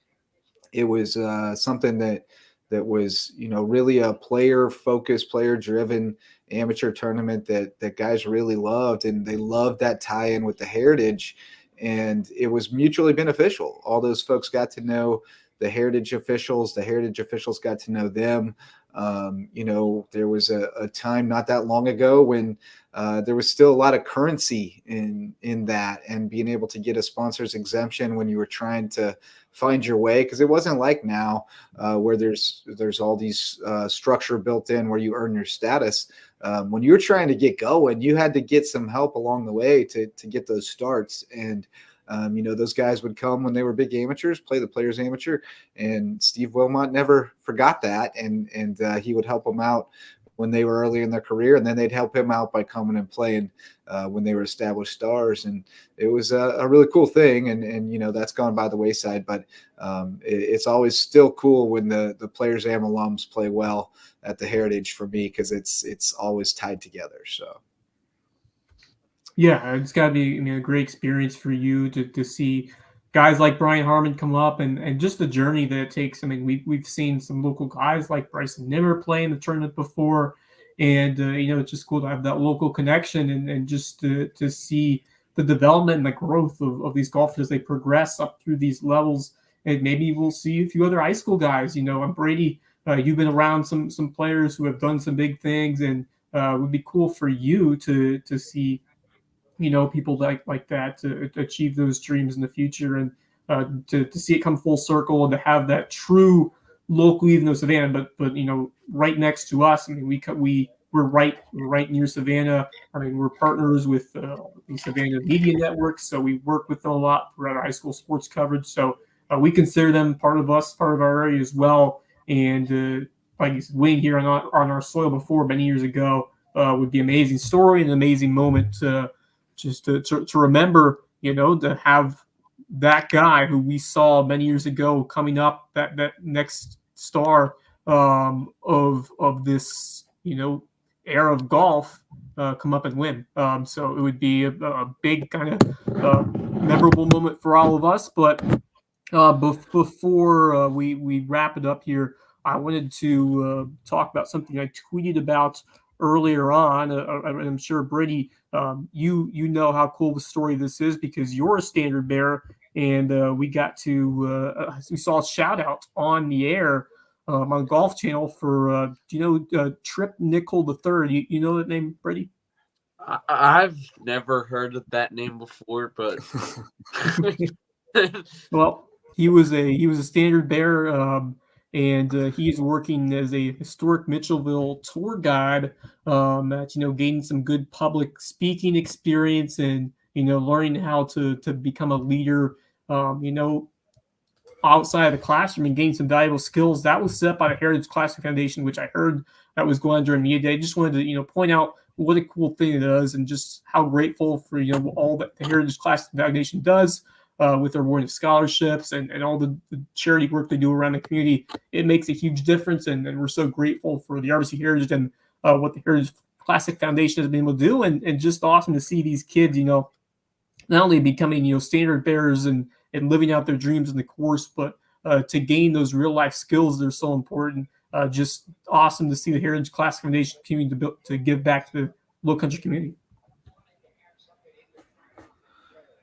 It was something that was, really a player-focused, player-driven amateur tournament that guys really loved, and they loved that tie-in with the Heritage, and it was mutually beneficial. All those folks got to know the Heritage officials. The Heritage officials got to know them. There was a time not that long ago when there was still a lot of currency in that, and being able to get a sponsor's exemption when you were trying to find your way, because it wasn't like now where there's all these structure built in where you earn your status. When you were trying to get going, you had to get some help along the way to get those starts. And those guys would come when they were big amateurs, play the Players Amateur, and Steve Wilmot never forgot that, and he would help them out when they were early in their career, and then they'd help him out by coming and playing when they were established stars. And it was a really cool thing, and that's gone by the wayside, but it's always still cool when the Players Am alums play well at the Heritage for me, because it's always tied together. So yeah, it's got to be a great experience for you to see guys like Brian Harmon come up and just the journey that it takes. I mean, we've seen some local guys like Bryson Nimmer play in the tournament before, and it's just cool to have that local connection and just to see the development and the growth of these golfers as they progress up through these levels. And maybe we'll see a few other high school guys. And Brady, you've been around some players who have done some big things, and it would be cool for you to see people like that to achieve those dreams in the future, and to see it come full circle, and to have that true local, even though Savannah, but right next to us. I mean, we're right near Savannah. I mean, we're partners with the Savannah Media Network, so we work with them a lot for our high school sports coverage. So we consider them part of us, part of our area as well. And like you said, winning here on our soil before many years ago would be an amazing story, and an amazing moment just to remember, to have that guy who we saw many years ago coming up, that next star of this, era of golf come up and win. So it would be a big kind of memorable moment for all of us. But before we wrap it up here, I wanted to talk about something I tweeted about earlier on. I'm sure Brady, you know how cool the story this is because you're a standard bearer, and we saw a shout out on the air on Golf Channel for Trip Nickel the Third. You know that name, Brady? I've never heard of that name before, but well, he was a standard bearer. And he's working as a historic Mitchellville tour guide gaining some good public speaking experience and, learning how to become a leader, outside of the classroom and gain some valuable skills. That was set by the Heritage Classic Foundation, which I heard that was going on during media day. Just wanted to, point out what a cool thing it is and just how grateful for, all that the Heritage Classic Foundation does. With their awarding scholarships and all the charity work they do around the community, it makes a huge difference. And we're so grateful for the RBC Heritage and what the Heritage Classic Foundation has been able to do. And just awesome to see these kids, not only becoming, standard bearers and living out their dreams in the course, but to gain those real life skills that are so important. Just awesome to see the Heritage Classic Foundation continue to give back to the low country community.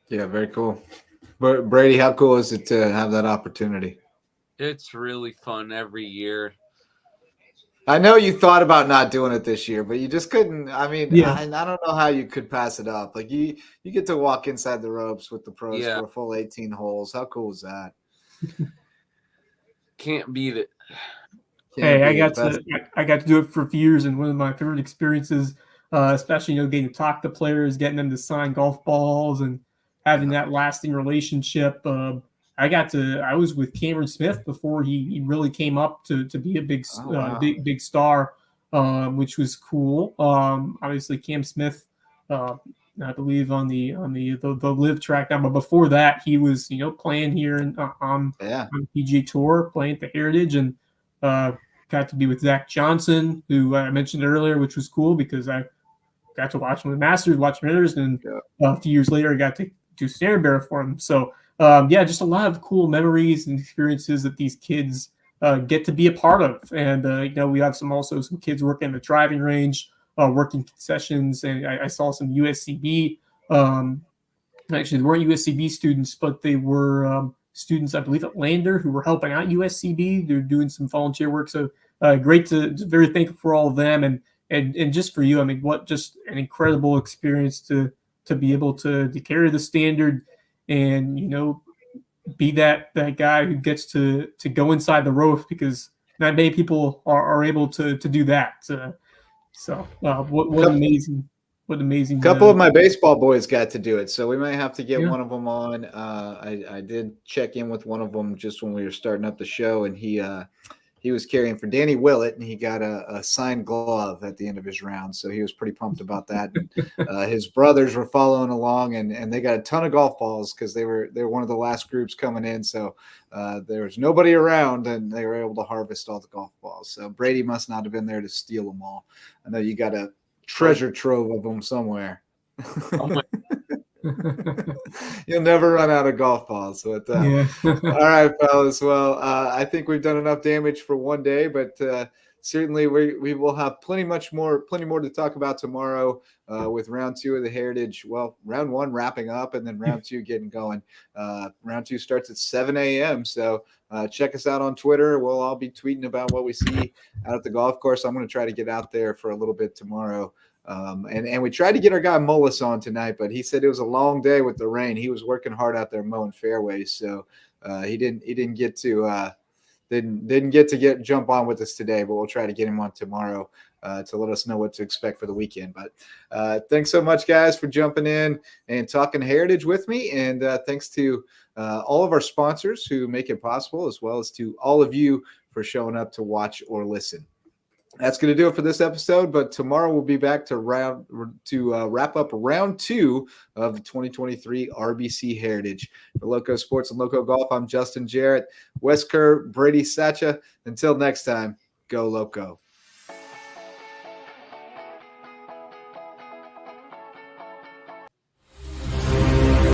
Yeah, very cool. But Brady, how cool is it to have that opportunity? It's really fun every year. I know you thought about not doing it this year, but you just couldn't. I mean, yeah. I don't know how you could pass it up. Like you get to walk inside the ropes with the pros for a full 18 holes. How cool is that? Can't beat it. I got to do it for a few years, and one of my favorite experiences, especially getting to talk to players, getting them to sign golf balls, and having that lasting relationship. I was with Cameron Smith before he really came up to be a big big star, which was cool. Obviously Cam Smith, I believe on the live track now, but before that he was playing here on the PGA Tour, playing at the Heritage, and got to be with Zach Johnson, who I mentioned earlier, which was cool because I got to watch him with Masters, watch him others, and a few years later I got to do standard bearer for him. So just a lot of cool memories and experiences that these kids get to be a part of. And we have some kids working in the driving range, working concessions, and I saw some USCB. Actually, they weren't USCB students, but they were students, I believe, at Lander who were helping out USCB. They're doing some volunteer work. So great very thankful for all of them. And just for you, I mean, what just an incredible experience to be able to carry the standard and, be that guy who gets to go inside the rope, because not many people are able to do that. What an amazing. Couple of my baseball boys got to do it, so we might have to get one of them on. I did check in with one of them just when we were starting up the show, and he was carrying for Danny Willett, and he got a signed glove at the end of his round. So he was pretty pumped about that. And, his brothers were following along, and they got a ton of golf balls because they were one of the last groups coming in. So there was nobody around, and they were able to harvest all the golf balls. So Brady must not have been there to steal them all. I know you got a treasure trove of them somewhere. You'll never run out of golf balls. But, all right, fellas. Well, I think we've done enough damage for one day, but certainly we will have plenty more to talk about tomorrow with round 2 of the Heritage. Well, round 1 wrapping up, and then round 2 getting going. Round 2 starts at 7 a.m. So check us out on Twitter. We'll all be tweeting about what we see out at the golf course. I'm going to try to get out there for a little bit tomorrow. And we tried to get our guy Mullis on tonight, but he said it was a long day with the rain. He was working hard out there mowing fairways, so he didn't get to jump on with us today. But we'll try to get him on tomorrow to let us know what to expect for the weekend. But thanks so much, guys, for jumping in and talking Heritage with me, and thanks to all of our sponsors who make it possible, as well as to all of you for showing up to watch or listen. That's going to do it for this episode, but tomorrow we'll be back to wrap up round 2 of the 2023 RBC Heritage. For LowcoSports and LowcoGolf, I'm Justin Jarrett, Wes Kerr, Brady Sacha. Until next time, go Lowco.